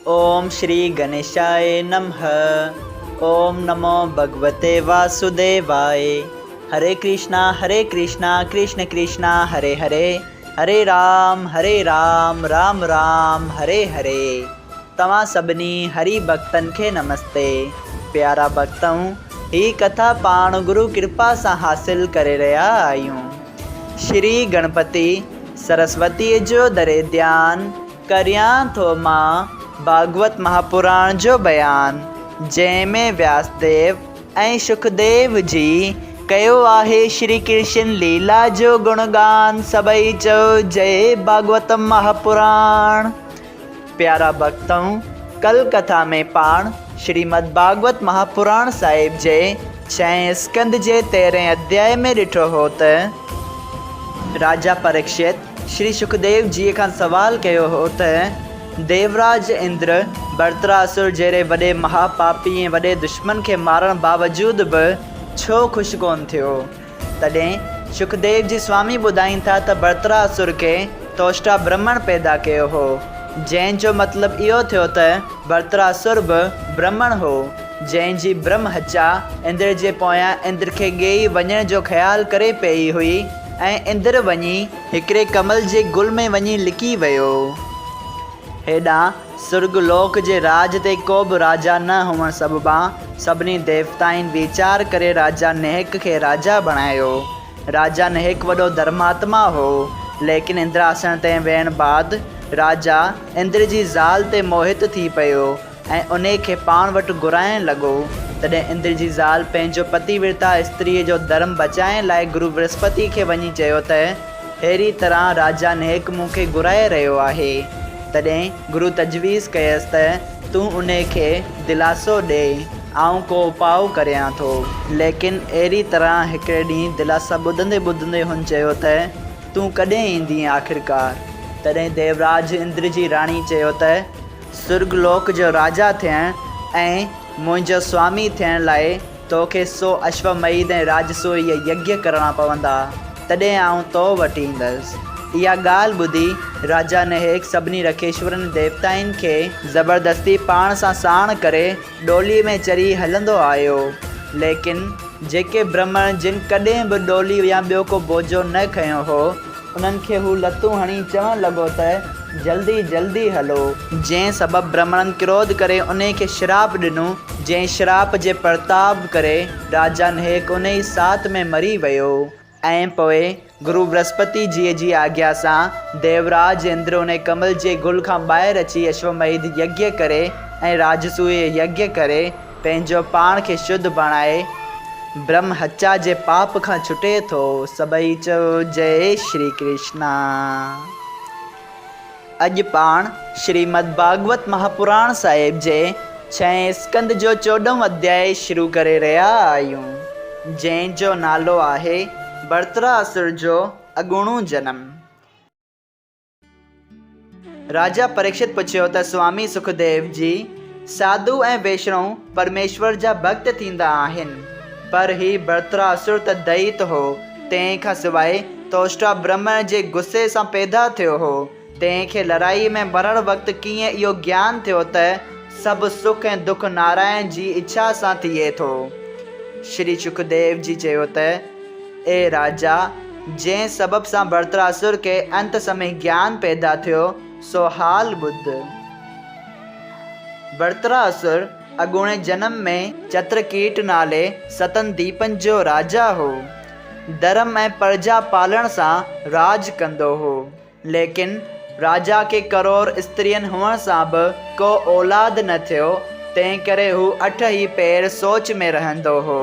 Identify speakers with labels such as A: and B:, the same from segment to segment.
A: ओम श्री गणेशाय नमः। ओम नमो भगवते वासुदेवाय। हरे कृष्णा कृष्ण कृष्णा हरे हरे, हरे राम राम राम हरे हरे। तव्हां सभिनी हरि भक्तन खे नमस्ते। प्यारा भक्तों, ही कथा पाण गुरु कृपा से हासिल करे रहा आयूं। श्री गणपति सरस्वती जो दरे ध्यान करियां थो मां भागवत महापुराण जो बयान, जंहिंमें व्यासदेव ऐं सुखदेव जी कयो आहे श्री कृष्ण लीला जो गुणगान। सभई चओ जय भागवत महापुराण। प्यारा भक्तों, कल कथा में पाण श्रीमद् भागवत महापुराण साहिब जे 6 स्कंद जे 13 अध्याय में ॾिठो हो त राजा परीक्षित श्री सुखदेव जी खां सवाल कयो हो त देवराज इंद्र बर्तरासुर जहिड़े वॾे महापापी ऐं वॾे दुश्मन खे मारण बावजूद बि छो ख़ुशि कोन थियो। तॾहिं सुखदेव जी स्वामी ॿुधाइनि था त बर्तरासुर खे तोष्टा ब्राह्मण पैदा कयो हो, जंहिंजो मतिलबु इहो थियो त बर्तरासुर बि ब्राह्मण हो, जंहिंजी ब्रह्म हचा इंद्र जे पोयां इंद्र खे ॻेई वञण जो ख़्यालु करे पई हुई ऐं इंद्र वञी हिकिड़े कमल जे गुल में वञी लिकी वियो। हेॾां सुर्गलोक जे राज ते को बि राजा न हुअण सबबा सभिनी देवताउनि वीचार करे राजा नेक खे राजा बणायो। राजा नेक वॾो धर्मात्मा हो, लेकिन इंद्रासन ते वेहण बाद राजा इंद्र जी ज़ाल ते मोहित थी पियो ऐं उन खे पाण वटि घुराइण लॻो। तॾहिं इंद्र जी ज़ाल पंहिंजो पतिव्रता स्त्रीअ जो धर्म बचाइण लाइ गुरु बृहस्पति खे वञी चयो त अहिड़ी तरह राजा नेक मूंखे घुराए रहियो आहे। तॾहिं गुरु तजवीज़ कयसि त तूं उन खे दिलासो ॾे, आऊं को उपाउ करियां थो। लेकिन अहिड़ी तरह हिकिड़े ॾींहुं दिलासा ॿुधंदे हुन चयो त तूं कॾहिं ईंदी आख़िरकार। तॾहिं देवराज इंद्र जी राणी चयो त सुर्गलोक जो राजा थियण ऐं मुंहिंजो स्वामी थियण लाइ तोखे 100 अश्वमेध ऐं राजसूय यज्ञ करणा पवंदा, तॾहिं आऊं तो वटि ईंदसि। इहा ॻाल्हि ॿुधी राजा नेक सभिनी रखेश्वरनि देवताउनि खे ज़बरदस्ती पाण सां साण करे डोली में चढ़ी हलंदो आयो। लेकिन जेके ब्राह्मण जिन कॾहिं बि डोली या ॿियो को बोझो न खयो हो, उन्हनि खे हू लतूं हणी चवणु लॻो त जल्दी जल्दी हलो। जंहिं सबबु ब्राह्मणनि क्रोध करे उन खे श्राप ॾिनो, जंहिं श्राप जे प्रताप करे राजा नेक उन ई साथ में मरी वियो। ऐं पोइ गुरु बृहस्पति जी आज्ञा सां देवराज इंद्र उन कमल जे गुल खां ॿाहिरि अची अश्वमेध यज्ञ करे ऐं राजसूय यज्ञ करे पंहिंजो पाण खे शुद्ध बणाए ब्रह्म हचा जे पाप खां छुटे थो। सभई चओ जय श्री कृष्णा। अॼु पाण श्रीमद् भागवत महापुराण साहिब जे 6 स्कंद जो 14 अध्याय शुरू करे रहिया आहियूं, जंहिंजो नालो आहे बर्तरासुर जो अगुणो जन्म। राजा परीक्षित पुछियो त स्वामी सुखदेव जी, साधु ऐं वैष्णव परमेश्वर जा भक्त थींदा आहिनि, पर ही बर्तरासुर त दैत हो, तंहिं खां सवाइ तोष्टा ब्राह्मण जे गुस्से सां पैदा थियो हो। तंहिंखे लड़ाई में मरण वक़्तु कीअं इहो ज्ञान थियो त सभु सुख ऐं दुख नारायण जी इच्छा सां थिए थो। श्री सुखदेव जी चयो त ए राजा, जंहिं सबब सां बर्तरासुर के अंत समय ज्ञान पैदा थियो सो हाल ॿुध। बर्तरासुर अगुणे जन्म में चित्रकीट नाले सतन दीपन जो राजा हो। धर्म ऐं प्रजा पालण सां राज कंदो हो, लेकिन राजा के करोड़ स्त्रियनि हुअण सां बि को औलाद न थियो, तंहिं करे हू 8 ई पैर सोच में रहंदो हो।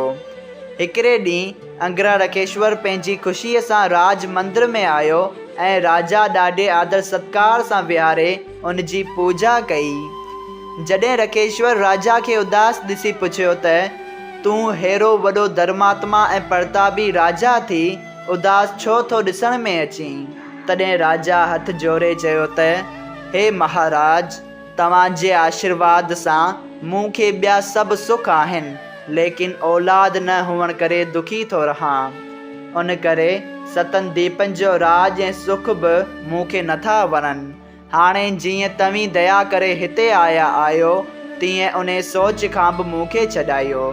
A: हिकिड़े ॾींहुं अंगरा रखेश्वर पंहिंजी ख़ुशीअ सां राज मंदिर में आयो ऐं राजा ॾाढे आदर सत्कार सां विहारे उन जी पूजा कई। जॾहिं रखेश्वर राजा खे उदास ॾिसी पुछियो त तूं हेरो वॾो धर्मात्मा ऐं प्रतापी राजा थी उदास छो थो ॾिसण में अची? तॾहिं राजा हथ जोड़े चयो त हे महाराज, तव्हांजे आशीर्वाद सां मूंखे ॿिया सभु सुख आहिनि, लेकिन औलाद न हुअण करे दुखी थो रहां। उन करे सतन दीपन जो राज ऐं सुख बि मूंखे नथा वणनि। हाणे जीअं तव्हीं दया करे हिते आया आहियो तीअं उन सोच खां बि मूंखे छॾायो।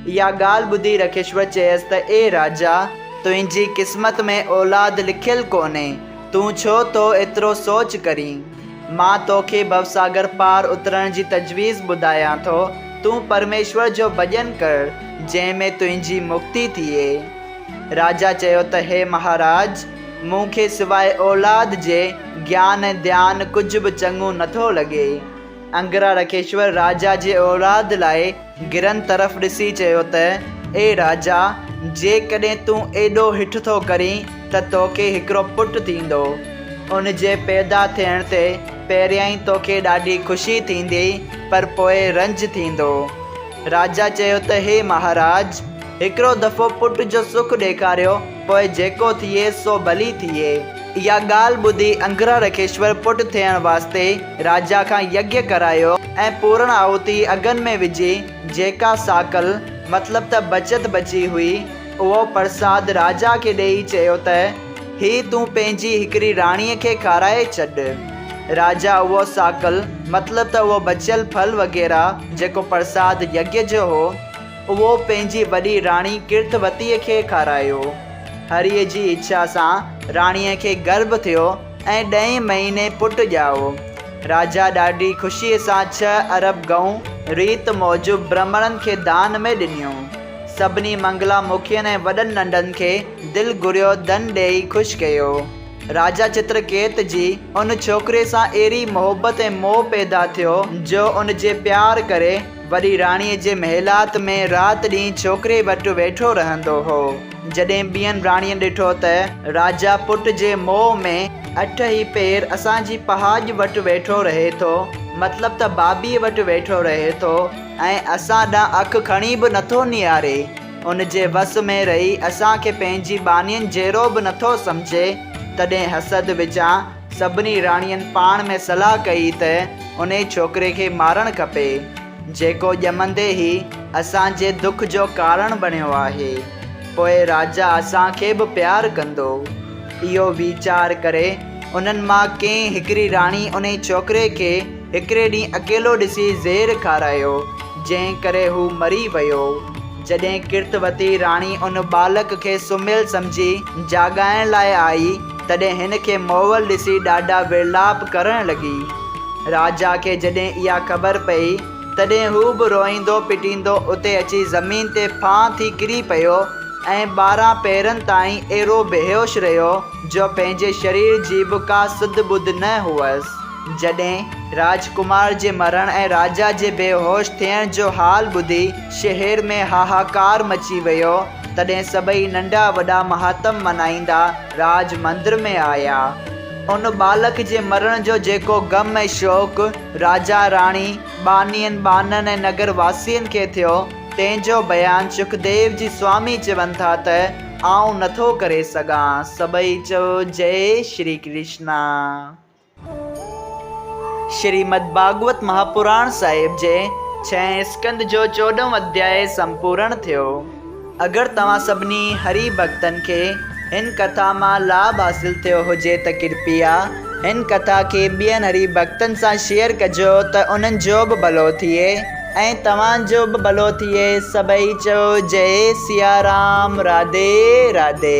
A: इहा ॻाल्हि ॿुधी रखेश्वर चयसि त ए राजा, तुंहिंजी क़िस्मत में औलाद लिखियलु कोन्हे, तूं छो तो एतिरो सोच करीं? मां तोखे भवसागर पार उतरण जी तजवीज़ ॿुधायां थो। तूं परमेश्वर जो भॼन कर जंहिंमें तुंहिंजी मुक्ति थिए। राजा चयो त हे महाराज, मूंखे सवाइ औलाद जे ज्ञान ऐं ध्यानु कुझु बि चङो नथो लॻे। अंगरा रखेश्वर राजा जे औलाद लाइ गिरन तरफ़ ॾिसी चयो त ए राजा, जेकॾहिं तूं एॾो हिठ थो करीं त तोखे हिकिड़ो पुटु थींदो। उन जे पैदा थियण ते पहिरियां ई तोखे ॾाढी ख़ुशी थींदी, पर पोइ रंज थींदो। राजा चयो त हे महाराज, हिकिड़ो दफ़ो पुट जो सुख ॾेखारियो, पोइ जेको थिए सो भली थिए। इहा ॻाल्हि ॿुधी अंगरा रखेश्वर पुट थियण वास्ते राजा खां यज्ञ करायो ऐं पूर्ण आहुति अगन में विझी जेका साकल मतिलब त बचत बची हुई उहो प्रसाद राजा खे ॾेई चयो त ही तूं पंहिंजी हिकिड़ी राणीअ खे खाराए छॾ। राजा उहो साकल मतिलब त उहो बचियल फल वग़ैरह जेको प्रसाद यज्ञ जो हो उहो पंहिंजी वॾी राणी कीर्तवतीअ खे खारायो। हरीअ जी इच्छा सां राणीअ खे गर्भ थियो ऐं 10 महीने पुटु ॼाओ। राजा ॾाढी ख़ुशीअ सां 6 अरब गऊं रीत मौजूब ब्राह्मणनि खे दान में ॾिनियूं। सभिनी मंगला मुखियनि ऐं वॾनि नंढनि खे दिलि घुरियो धन ॾेई ख़ुशि कयो। राजा चित्रकेत जी उन छोकिरे सां अहिड़ी मोहबत ऐं मोह पैदा थियो जो उन जे प्यार करे वॾी राणीअ जे महिलात में राति ॾींहुं छोकिरे वटि वेठो रहंदो हो। जॾहिं ॿियनि राणीअ ॾिठो त राजा पुट जे मोह में 8 ई पेर असांजी पहाज वटि वेठो रहे थो, मतिलब त भाभीअ वटि वेठो रहे थो ऐं असां ॾांहुं अखि खणी बि नथो निहारे, उन जे वस में रही असांखे पंहिंजी बानियुनि जहिड़ो बि नथो सम्झे, तॾहिं हसद विचां सभिनी राणियुनि पाण में सलाह कई त उन छोकिरे खे मारणु खपे, जेको ॼमंदे ई असांजे दुख जो कारण बणियो आहे। पोइ राजा असांखे बि प्यारु कंदो। इहो वीचार करे उन्हनि मां कंहिं हिकिड़ी राणी उन छोकिरे खे हिकिड़े ॾींहुं अकेलो ॾिसी ज़ेर खारायो, जंहिं करे हू मरी वियो। जॾहिं कीर्तवती राणी उन बालक खे सुम्हियल सम्झी जाॻाइण लाइ आई तॾहिं हिन खे मोवल ॾिसी ॾाढा विर्लाप करणु लॻी। राजा खे जॾहिं इहा ख़बर पई तॾहिं हू बि रोईंदो पिटींदो उते अची ज़मीन ते फां थी किरी पियो ऐं 12 पेरनि ताईं अहिड़ो बेहोश रहियो जो पंहिंजे शरीर जी बि का सुध बुध न हुअसि। जॾहिं राजकुमार जे मरण ऐं राजा जे बेहोश थियण जो हाल ॿुधी शहर में हाहाकार मची वियो, तॾहिं सभई नंढा वॾा महात्म मनाईंदा राज मंदिर में आया। उन बालक जे मरण जो जेको गम ऐं शोक राजा राणी बानियनि बाननि ऐं नगर वासियुनि खे थियो, तंहिंजो बयानु सुखदेव जी स्वामी चवनि था त आउं नथो करे सघां। सभई चओ जय श्री कृष्णा। श्रीमद् भागवत महापुराण साहिब जे 6 स्कंद जो 14 अध्याय संपूर्ण थियो। अगरि तव्हां सभिनी हरि भक्तनि खे हिन कथा मां लाभ हासिल थियो हुजे त कृपया हिन कथा खे ॿियनि हरि भक्तनि सां शेयर कजो त उन्हनि जो बि भलो थिए ऐं तव्हांजो बि भलो थिए। सभई चओ जय सिया राम, राधे राधे।